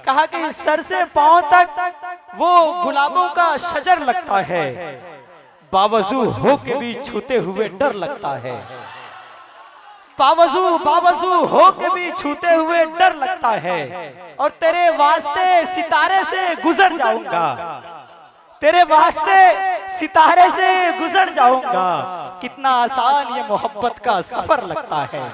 कहा कि सर से पांव तक वो गुलाबों का शजर लगता है, बावजू हो के भी छूते हुए डर लगता है। बावजू हो के भी छूते हुए डर लगता है। और तेरे वास्ते सितारे से गुजर जाऊंगा, तेरे वास्ते सितारे से गुजर जाऊंगा। कितना आसान ये मोहब्बत का सफर लगता है,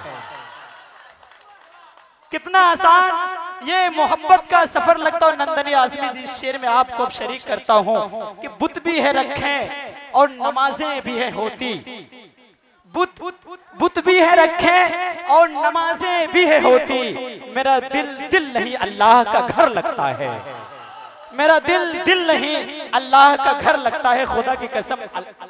कितना आसान ये मोहब्बत का सफर लगता है। नंदनी आज़मी जी, इस शेर में आपको अब शरीक करता हूँ कि बुत भी है रखे और नमाजें भी है होती, बुत भी है रखे और नमाजें भी है होती। मेरा दिल नहीं अल्लाह का घर लगता है, मेरा दिल नहीं अल्लाह का घर लगता है। खुदा की कसम,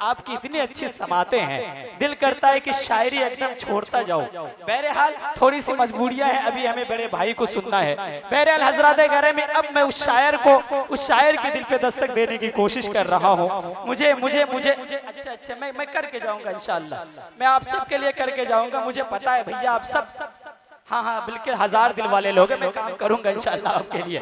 आपकी इतनी अच्छी समाते हैं, दिल करता है कि शायरी एकदम छोड़ता जाओ। बहरहाल थोड़ी सी मजबूरियां हैं, अभी हमें बड़े भाई को सुनना है। बहरहाल हजरात घर में अब मैं उस शायर के दिल पे दस्तक देने की कोशिश कर रहा हूँ। मुझे मुझे मुझे अच्छा मैं करके जाऊंगा इंशाल्लाह, मैं आप सबके लिए करके जाऊंगा। मुझे पता है भैया आप सब हाँ बिल्कुल 1000 दिल वाले लोग हैं, मैं काम करूंगा इंशाल्लाह आपके लिए।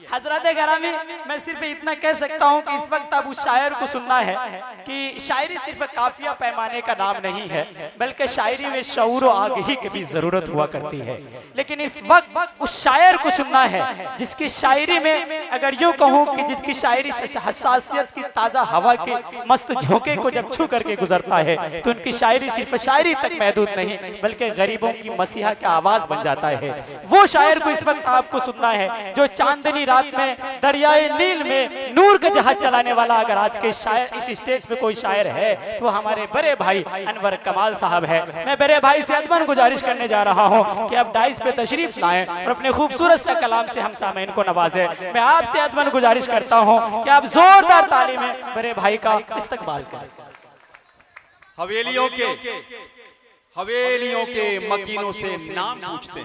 हजरत ग्रामी, मैं सिर्फ इतना कह सकता हूं कि इस वक्त अब उस शायर को सुनना है कि शायरी सिर्फ काफिया पैमाने का नाम नहीं है, बल्कि शायरी में शऊर और आगाही की भी जरूरत हुआ करती है। लेकिन इस वक्त उस शायर को सुनना है जिसकी शायरी में, अगर यूं कहूं कि जिसकी शायरी हसासियत की ताजा हवा के मस्त झोंके को जब छू करके गुजरता है, तो उनकी शायरी सिर्फ शायरी तक महदूद नहीं, बल्कि गरीबों की मसीहा की आवाज जाता है। वो शायर को इस वक्त आपको सुनना है जो चांदनी रात में दरियाए नील में नूर का जहाज चलाने वाला। अगर आज के शायर इस स्टेज पे कोई शायर है तो हमारे बड़े भाई अनवर कमाल साहब है। मैं बड़े भाई से अदमन गुजारिश करने जा रहा हूं कि आप डाइस पे तशरीफ लाएं और अपने खूबसूरत सा कलाम से हम सामईन को नवाजें। मैं आपसे अदमन गुजारिश करता हूं कि आप जोरदार ताली में बड़े भाई का इस्तकबाल करें। हवेलियों के मकीनों से नाम पूछते,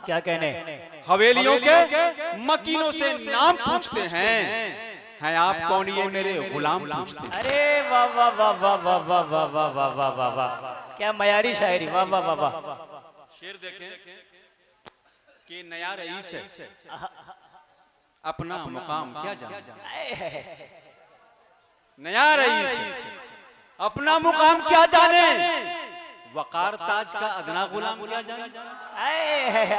क्या कहने, हवेलियों के मकीनों से नाम पूछते हैं आप कौन, ये मेरे गुलाम पूछते हैं। अरे वाह वाह वाह वाह वाह वाह वाह वाह वाह वाह वाह वाह, क्या मयारी शायरी, वाह वाह वाह वाह। शेर देखें कि नया रईस है, अपना मुकाम क्या जाने। नया रईस अपना मुकाम क्या जाने, वकार ताज का अदना गुलाम क्या जाने।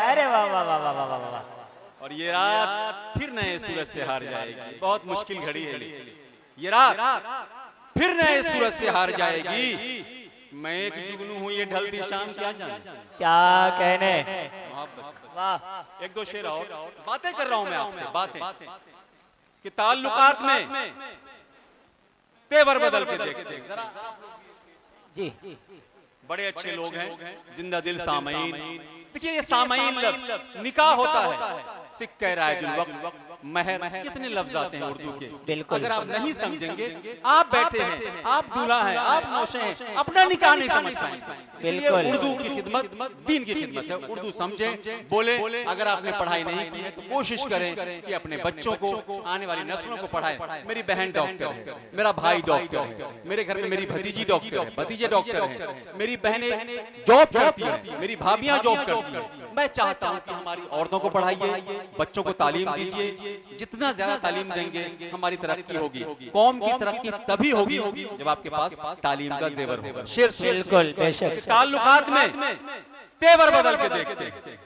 अरे वाह वाह वाह वाह वाह वाह। और ये रात फिर नए सूरज से हार जाएगी, बहुत मुश्किल घड़ी है ये रात फिर नए सूरज से हार जाएगी। मैं एक जुगनू हूँ, ये ढलती शाम क्या जाने। क्या कहने, वाह। एक दो शेर और बातें कर रहा हूँ मैं आपसे, बातें कि ताल्लुकात में तेवर बदल के देखते जी। बड़े अच्छे लोग हैं, जिंदा दिल सामईन। देखिए ये सामईन लफ्ज निकाह होता है, सिख कह रहा है जुल वक्त महर, कितने लफ्ज आते हैं उर्दू के। बिल्कुल। अगर आप नहीं समझेंगे, आप बैठे हैं, आप दूल्हा हैं, आप नौशे हैं, अपना निकाह नहीं समझ पाएंगे। इसलिए उर्दू की खिदमत दीन की खिदमत है। उर्दू समझें, बोले। अगर आपने पढ़ाई नहीं की है तो कोशिश करें कि अपने बच्चों को, आने वाली नस्लों को पढ़ाएं। मेरी बहन डॉक्टर है, मेरा भाई डॉक्टर है, मेरे घर में मेरी भतीजी डॉक्टर है, भतीजे डॉक्टर हैं, मेरी बहनें जॉब करती हैं, मेरी भाभियां जॉब करती हैं। मैं चाहता हूं कि हमारी औरतों को पढ़ाइए, बच्चों को तालीम दीजिए। जितना ज्यादा तालीम देंगे हमारी तरक्की होगी। कौम की तरक्की तभी होगी जब आपके पास तालीम का जेवर होगा। शेर बिल्कुल बेशक। ताल्लुकात में तेवर बदल के देखते हैं,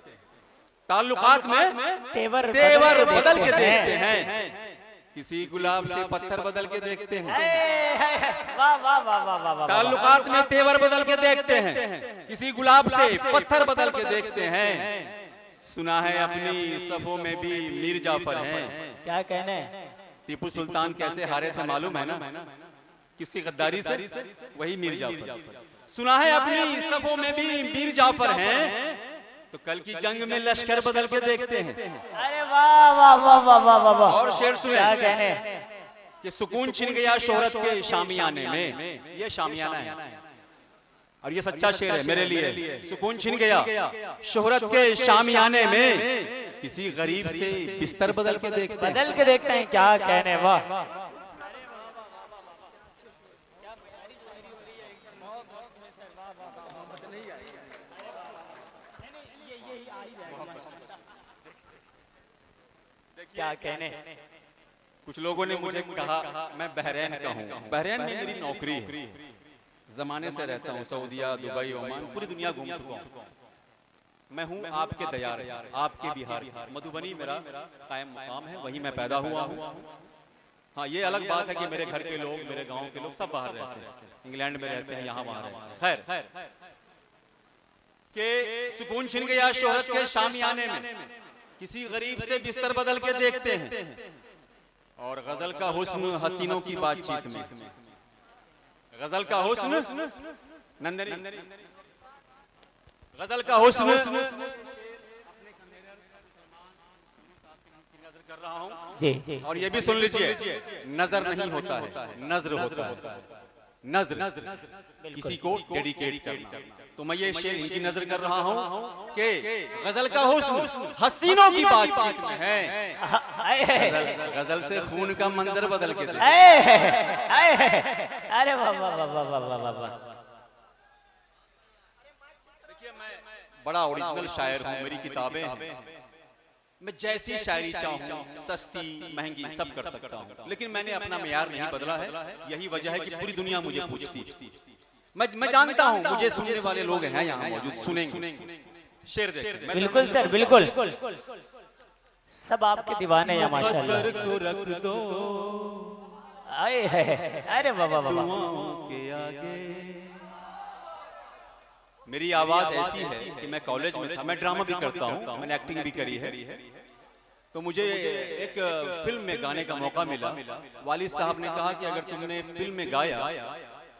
ताल्लुकात में तेवर बदल के देखते हैं। किसी गुलाब से पत्थर बदल के देखते हैं, वाह वाह वाह वाह वाह। ताल्लुकात में तेवर बदल के देखते हैं, किसी गुलाब से पत्थर बदल के देखते हैं। सुना है अपनी सफों में भी मीर जाफर हैं। क्या कहने, टीपू सुल्तान कैसे हारे थे मालूम है ना, किसकी गद्दारी से, वही मीर जाफर। सुना है अपनी सफों में भी मीर जाफर हैं, तो कल की जंग में लश्कर बदल के देखते हैं। अरे वाह वाह वाह वाह वाह वाह वाह। और शेर सुने, क्या कहने कि सुकून छिन गया शोहरत के शामियाने में। ये शामियाना है और ये सच्चा शेर है मेरे लिए। सुकून छिन गया शोहरत के शामियाने में, किसी गरीब से बिस्तर बदल के देखते हैं। क्या कहने, वाह। क्या कहने। कुछ लोगों ने मुझे कहा मैं बहरीन का हूँ, बहरीन में मेरी नौकरी है, जमाने से रहता हूँ, सऊदीया, दुबई, ओमान, पूरी दुनिया घूम चुका हूँ। मैं हूँ आपके दयार, आपके बिहार, मधुबनी मेरा कायम मुकाम है, वहीं मैं पैदा हुआ हूँ। हाँ, ये अलग बात है कि मेरे घर के लोग, मेरे गांव के लोग सब बाहर रहते हैं, इंग्लैंड में रहते हैं, यहाँ वहाँ रहते हैं। खैर के सुकून छिन गया शोहरत के शामियाने में, किसी गरीब से बिस्तर बदल के देखते हैं, और गजल का हुस्न हसीनों की बातचीत में, गजल का हुस्न नंदनी, गजल का हुस्न कर रहा हूँ जी। और ये भी सुन लीजिए, नजर नहीं होता है, नजर होता है, नजर किसी को डेडिकेट करना। तो मैं ये शेर इनकी नजर कर रहा हूँ कि गजल का हुस्न हसीनों की बातचीत में है, गजल से खून का मंजर बदल के अरे वाह वाह वाह वाह वाह वाह वाह। देखिए, मैं बड़ा ओरिजिनल शायर हूँ, मेरी किताबें हैं, मैं जैसी शायरी चाहूँ, सस्ती महंगी सब कर सकता हूँ, लेकिन मैंने अपना मेयार नहीं बदला है। यही वजह है कि पूरी दुनिया मुझे पूछती है। मैं जानता हूँ मुझे सुनने वाले लोग हैं यहाँ मौजूद, सुनेंगे। शेर देखिए। बिल्कुल सर, बिल्कुल, सब आपके दीवाने हैं माशाल्लाह। को रख दो आए है, अरे वाह वाह वाह। के आगे। मेरी आवाज ऐसी है कि मैं कॉलेज में था, मैं ड्रामा भी करता हूँ, मैंने एक्टिंग भी करी है, तो मुझे एक फिल्म में गाने का मौका मिला। वालिद साहब ने कहा कि अगर तुमने फिल्म में गाया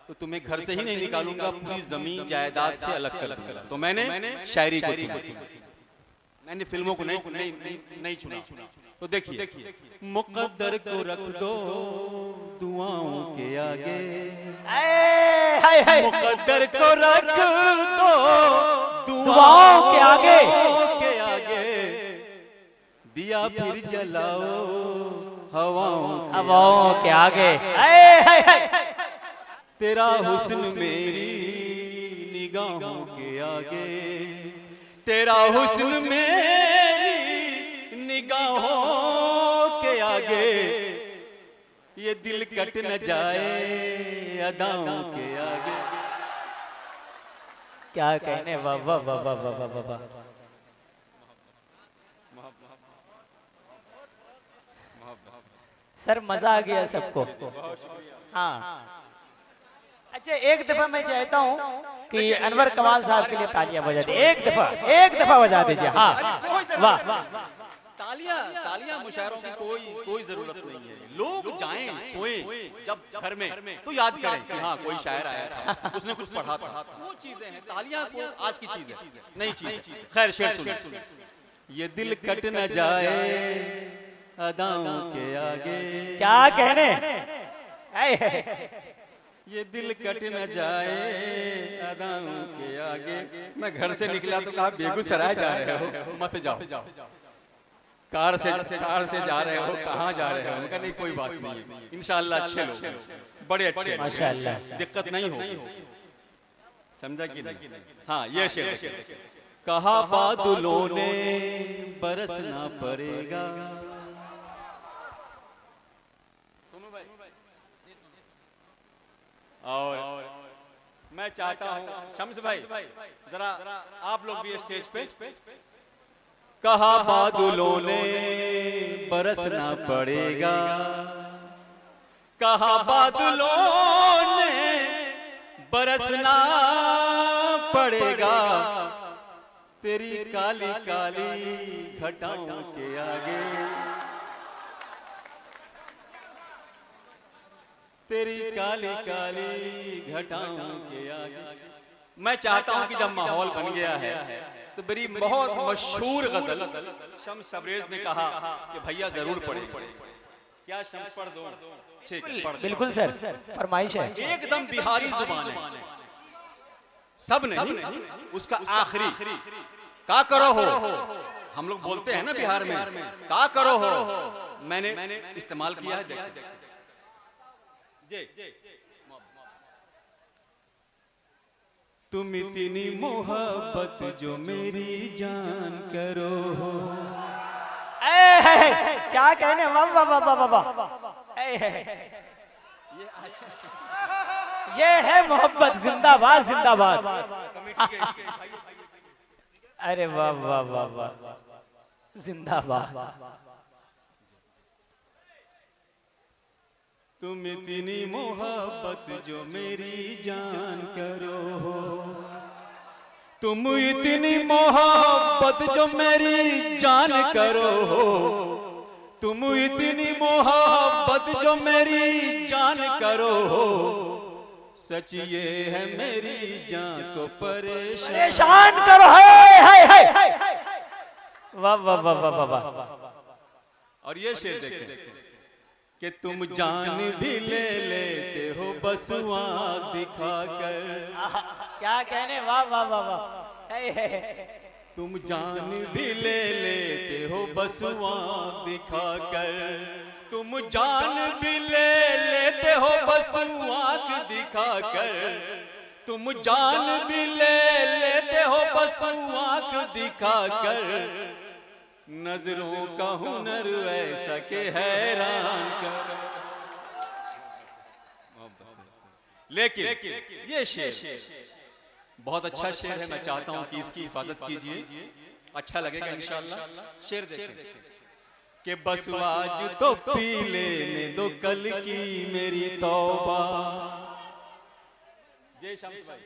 तो तुम्हें घर से ही नहीं निकालूंगा, पूरी जमीन जायदाद से अलग कर दूंगा। तो मैंने शायरी को चुना, मैंने फिल्मों को नहीं चुना। तो देखिए, मुकद्दर को रख दो दुआओं के आगे, मुकद्दर को रख दो दुआओं के आगे, दिया फिर जलाओ हवाओं के आगे। तेरा हुस्न मेरी निगाहों के आगे, तेरा हुस्न मेरी निगाहों के आगे, ये दिल कट न जाए अदाओं के आगे। क्या कहने, वाह वाह वाह वाह वाह वाह वाह। सर मजा आ गया सबको। हाँ, अच्छा एक दफा मैं चाहता हूँ कि अनवर कमाल साहब के लिए तालियां बजा दीजिए, एक दफा बजा दीजिए। हाँ वाह। तालियां मुशायरों की कोई जरूरत नहीं है। लोग जाएं सोएं जब घर में तो याद करें कि हाँ कोई शायर आया था, उसने कुछ पढ़ा था, वो चीजें हैं। तालियां को आज की चीज है, नई चीज। खैर शेर सुनिए। ये दिल कट न जाए अदाओं के आगे, क्या कहने, ये दिल कट न जाए अदाओं के आगे। मैं घर से निकला तो कहा बेगूसराय जा रहे हो, मत जाओ। कार से जा रहे हो, कहाँ जा रहे हो? मैं कहा नहीं कोई बात नहीं है, इंशाअल्लाह अच्छे लोग, बड़े अच्छे माशाअल्लाह, दिक्कत नहीं हो। समझा कि नहीं? हाँ, ये शेर कहा बादलों ने बरसना पड़ेगा। और मैं चाहता हूँ शम्स भाई जरा आप लोग भी स्टेज पे। कहा बादलों ने बरसना पड़ेगा, कहा बादलों ने बरसना पड़ेगा, तेरी काली काली घटाओं के आगे, तेरी काली काली घटाओं के आगे। मैं चाहता हूं कि जब माहौल बन गया है तो मेरी बहुत मशहूर गजल शम्स तबरेज ने कहा कि भैया जरूर पढ़े। क्या शम्स पढ़ दो? ठीक है, पढ़ दो। बिल्कुल सर, फरमाइश है। एकदम बिहारी जुबान है, सब नहीं, उसका आखिरी का करो हो, हम लोग बोलते हैं ना बिहार में, का करो हो, मैंने इस्तेमाल किया है। तुम इतनी मोहब्बत जो मेरी जान करो हो, क्या कहने, वाह वाह वाह वाह वाह। ये है मोहब्बत, जिंदाबाद जिंदाबाद। अरे वाह वाह वाह वाह, जिंदाबाद। तुम इतनी मोहब्बत जो मेरी जान करो, तुम इतनी मोहब्बत जो मेरी जान करो, तुम इतनी मोहब्बत जो मेरी जान करो, सच ये है मेरी जान को परेशान करो। वाह वाह वाह वाह वाह। और ये शेर देखें कि तुम जान भी ले लेते हो बस आँख दिखाकर। क्या कहने, वाह वाह वाह वाह। तुम जान भी ले लेते हो बस आँख दिखाकर, तुम जान भी ले लेते हो बस आँख दिखाकर, तुम जान भी ले लेते हो बस आँख दिखाकर, नजरों का हुनर ऐसा के हैरान कर। लेकिन ये शेर बहुत अच्छा शेर है, मैं चाहता हूं कि इसकी हिफाजत कीजिए, अच्छा लगेगा इंशाअल्लाह। शेर देखें कि बस आज तो पी लेने दो कल की मेरी तौबा। जय शम्स भाई।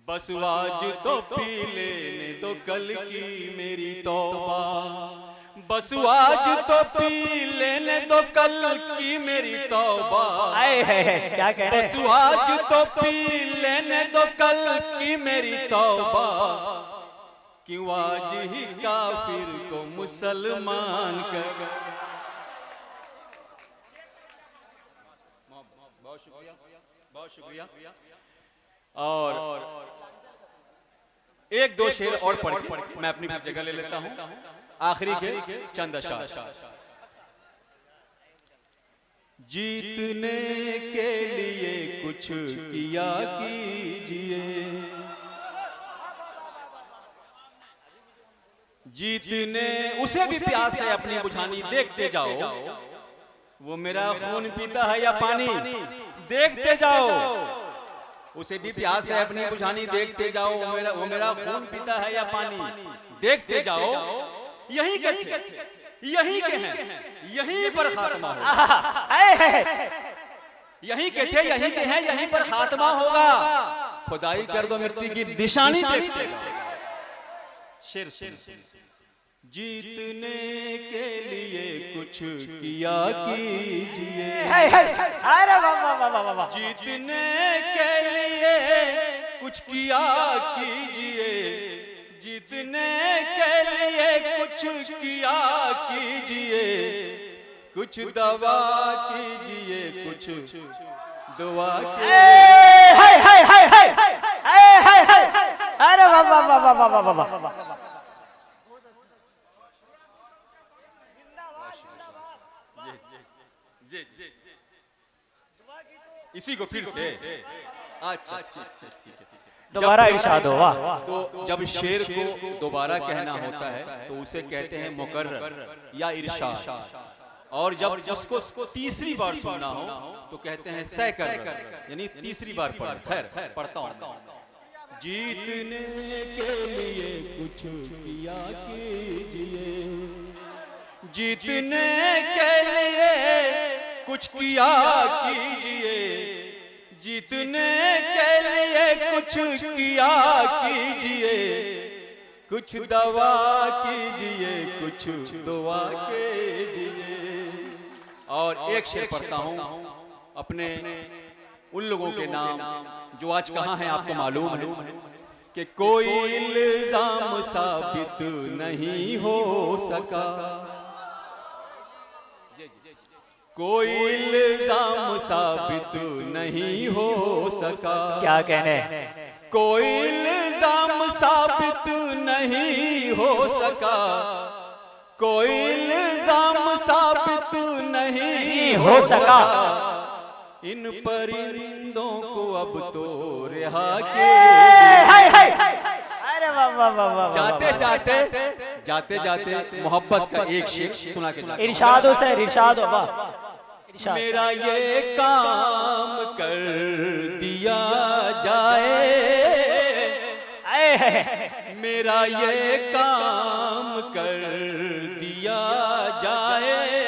बस आज तो पी लेने दो कल की मेरी तौबा, बस आज तो पी लेने दो कल की मेरी तौबा। क्या कह रहे? बस आज तो पी लेने दो कल की मेरी तौबा, क्यों आज ही काफिर को मुसलमान कर। बहुत शुक्रिया, बहुत शुक्रिया। और एक दो शेर और पढ़ के मैं अपनी जगह ले लेता हूं, आखिरी के चंद अशार। जीतने के लिए कुछ किया कीजिए, जीतने उसे भी प्यास है अपनी बुझानी, देखते जाओ वो मेरा खून पीता है या पानी, देखते जाओ उसे भी प्यास है अपनी बुझानी, देखते जाओ वो मेरा खून पीता है या पानी, देखते जाओ यही के यही के हैं, यहीं पर खात्मा होगा। यहीं के थे, यहीं के हैं, यहीं पर खात्मा होगा। खुदाई कर दो मिट्टी की निशानी देखते शेर सुन। जीतने के लिए कुछ किया कीजिए, अरे वाह वाह वाह वाह वाह। जीतने के लिए कुछ किया कीजिए, जीतने के लिए कुछ किया कीजिए, कुछ दवा कीजिए, कुछ दुआ अरे वाह वाह वाह वाह वाह वाह वाह। इसी को फिर से अच्छा दोबारा इरशाद हो। वाह। तो जब शेर को दोबारा कहना होता है तो उसे कहते हैं मुकर्रर या इरशाद, और जब उसको तीसरी बार सुनना हो तो कहते हैं सैकर्रर, यानी तीसरी बार पढ़। खैर पढ़ता हूं। जीतने के लिए कुछ किया कीजिए, जीतने के लिए कुछ किया कीजिए, जीतने के लिए कुछ किया कीजिए, कुछ दवा कीजिए, कुछ दुआ कीजिए। और एक शेर पढ़ता हूं अपने उन लोगों के नाम जो आज कहां हैं, आपको मालूम है कि कोई इल्जाम साबित नहीं हो सका, कोई इल्जाम साबित नहीं हो सका। क्या कहने? कोई इल्जाम साबित नहीं हो सका, कोई इल्जाम साबित नहीं हो सका। इन परिंदों को अब तो रिहा के। अरे वाह वाह वाह वाह। जाते जाते जाते जाते मोहब्बत का एक शेर सुना के जाते। इरशाद हो सर, इरशाद हो, वाह। इरशाद। मेरा ये काम कर दिया जाए, आए है। मेरा ये काम कर दिया जाए,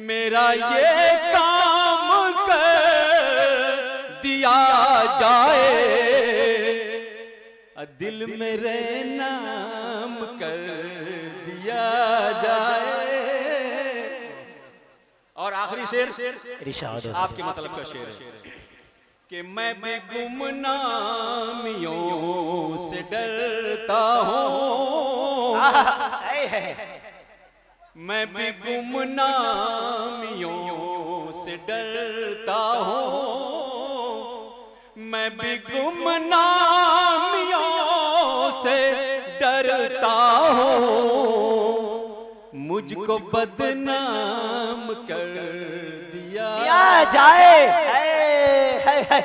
मेरा ये काम कर दिया जाए, दिल मेरे नाम कर दिया जाए। और आखिरी शेर इरशाद हो आपके मतलब का शेर है कि मैं भी गुमनामियों से डरता हूँ, आए है। मैं भी गुमनामियों से डरता हूँ, मैं भी गुमनामियों से डरता हूँ, मुझको बदनाम कर दिया जाए। है।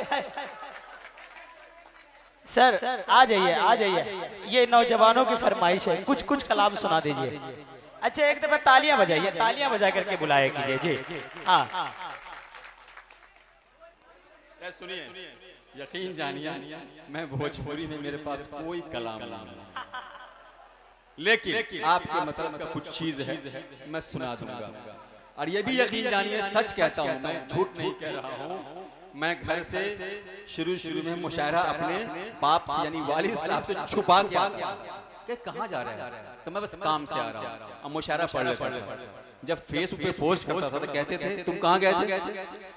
सर आ जाइए, आ जाइए, ये नौजवानों की फरमाइश है, कुछ कुछ कलाम सुना दीजिए। अच्छा एक दफा तालियां बजाइए, तालियां बजा करके बुलाया कीजिए जी। हाँ सुनिए, यकीन जानिए मैं भोजपुरी में मेरे पास कोई कलाम नहीं, लेकिन आपके मतलब का कुछ चीज है मैं सुना दूंगा। और ये भी यकीन जानिए सच कहता हूँ, मैं झूठ नहीं कह रहा हूँ। मैं घर से शुरू में मुशायरा अपने बाप से यानी वालिद साहब से छुपा के आता कि कहाँ जा रहा है, तो मैं बस काम से आ रहा हूँ, अब मुशायरा पढ़ लेता था। जब फेसबुक पे पोस्ट करता था तो कहते थे तुम कहाँ गए थे,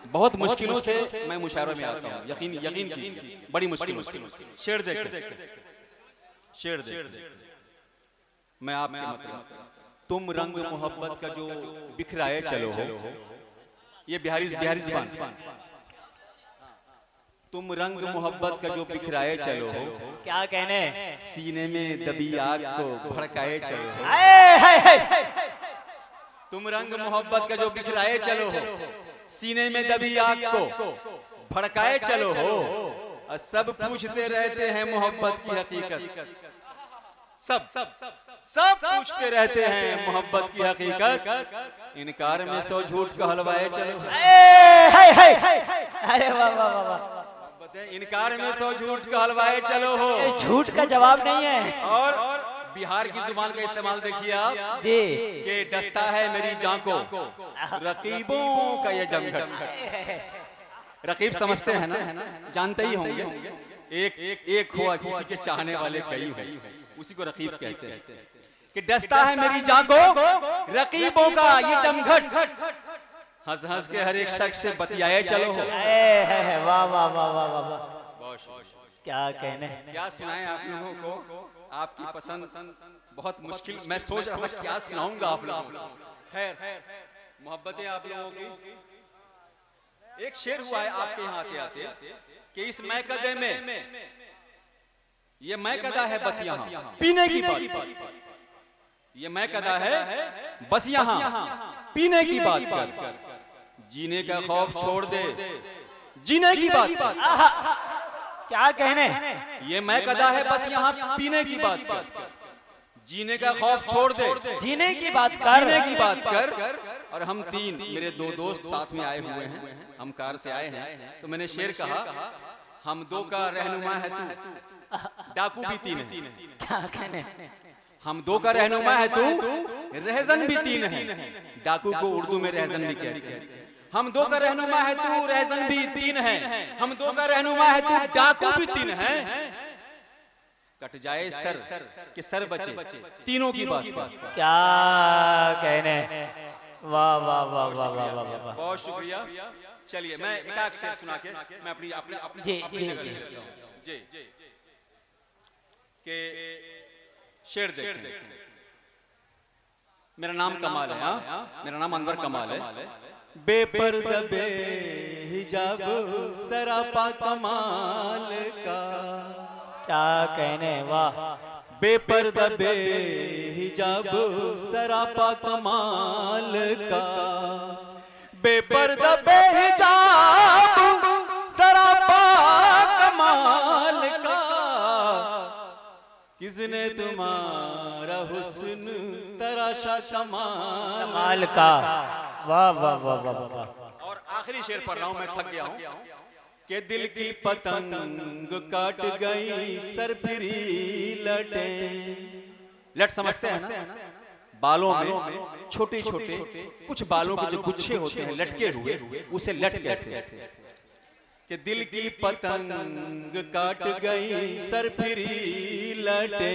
बहुत मुश्किलों से मैं मुशायरों में आता हूँ, यकीन की बड़ी मुश्किल। शेर देख, शेर देख, मैं आपके मतलब तुम रंग मोहब्बत का जो बिखराए चलो हो, ये बिहारी जुबान, तुम रंग मोहब्बत का जो बिखराए चलो हो, क्या कहने, सीने में दबी आग को भड़काए चलो हो, तुम रंग मोहब्बत का जो बिखराए चलो हो, सीने में दबी आग को भड़काए चलो हो, और सब पूछते रहते हैं मोहब्बत की हकीकत, सब पूछते रहते हैं मोहब्बत की हकीकत, इनकार में सौ झूठ का हलवाए चलो। अरे वाह वाह वाह, इनकार में सौ झूठ का हलवाए चलो हो, झूठ का जवाब नहीं है। और बिहार की जुबान का इस्तेमाल देखिए आप जी, कि डसता है मेरी जान को रकीबों का ये जमघट। रकीब समझते हैं ना, जानते ही होंगे, एक हुआ किसी के चाहने वाले कई हो, उसी को रकीब कहते हैं। कि डसता है मेरी जान को रकीबों का ये जमघट, हंस हंस के हर एक शख्स से बतियाए चलो हो। वाह वाह वाह वाह वाह, क्या कहने, क्या सुनाएं आप लोगों को, आपकी पसंद बहुत मुश्किल, मैं सोच रहा था क्या सुनाऊंगा आप लोगों को। खैर मोहब्बतें आप लोगों की, एक शेर हुआ है आपके यहाँ आते आते कि इस मैकदे में, ये मैकदा है बस यहाँ पीने की बात, ये मैकदा है बस यहाँ पीने की बात कर, जीने का खौफ छोड़ दे जीने की बात, क्या कहने, ये मैकदा है बस यहाँ पीने की बात कर, जीने का खौफ छोड़ दे जीने की बात कर, जीने की बात कर। और हम तीन, मेरे दो दोस्त साथ में आए हुए हैं, हम कार से आए हैं, तो मैंने शेर कहा हम दो का रहनुमा है तू, डाकू भी तीन है। क्या कहने, हम दो का रहनुमा है तू, रहजन भी तीन है, डाकू को उर्दू में रहजन भी कहते हैं। हम दो का रहनुमा है तू, रहजन भी तीन है, हम दो का रहनुमा है तू, डाकू भी तीन है, कट जाए सर कि सर बचे, तीनों की बात। क्या कहने, वाह वाह वाह वाह वाह वाह वाह, बहुत शुक्रिया। चलिए मैं एक शेर सुना के मैं अपनी जी अपनी जी जगह जी, लेता हूं। जी के शेर देखते हैं। मेरा नाम कमाल है, हाँ मेरा नाम अनवर कमाल है। बेपर्दा बेहिजाब सरापा कमाल का, क्या कहने, वाह, बेपर्दा बेहिजाब सरापा कमाल का, बेपर्दा बेहिजाब सरापा कमाल का, किसने तुम्हारा हुस्न तराशा कमाल कमाल का। वाह वाह वाह वाह वाह। और आखिरी शेर पढ़ रहा हूं, मैं थक गया हूं। कि दिल की पतंग काट गई सर फिरी लटे। लट समझते हैं ना, बालों में छोटे छोटे कुछ बालों के जो गुच्छे होते हैं लटके हुए, उसे लट कहते हैं। कि दिल की पतंग काट गई सर फिरी लटे,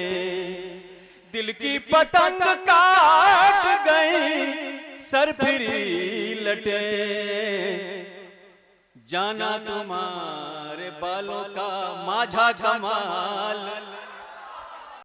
दिल की पतंग काट गई सर फिरी लटे, जाना तुम्हारे बालों का माझा कमाल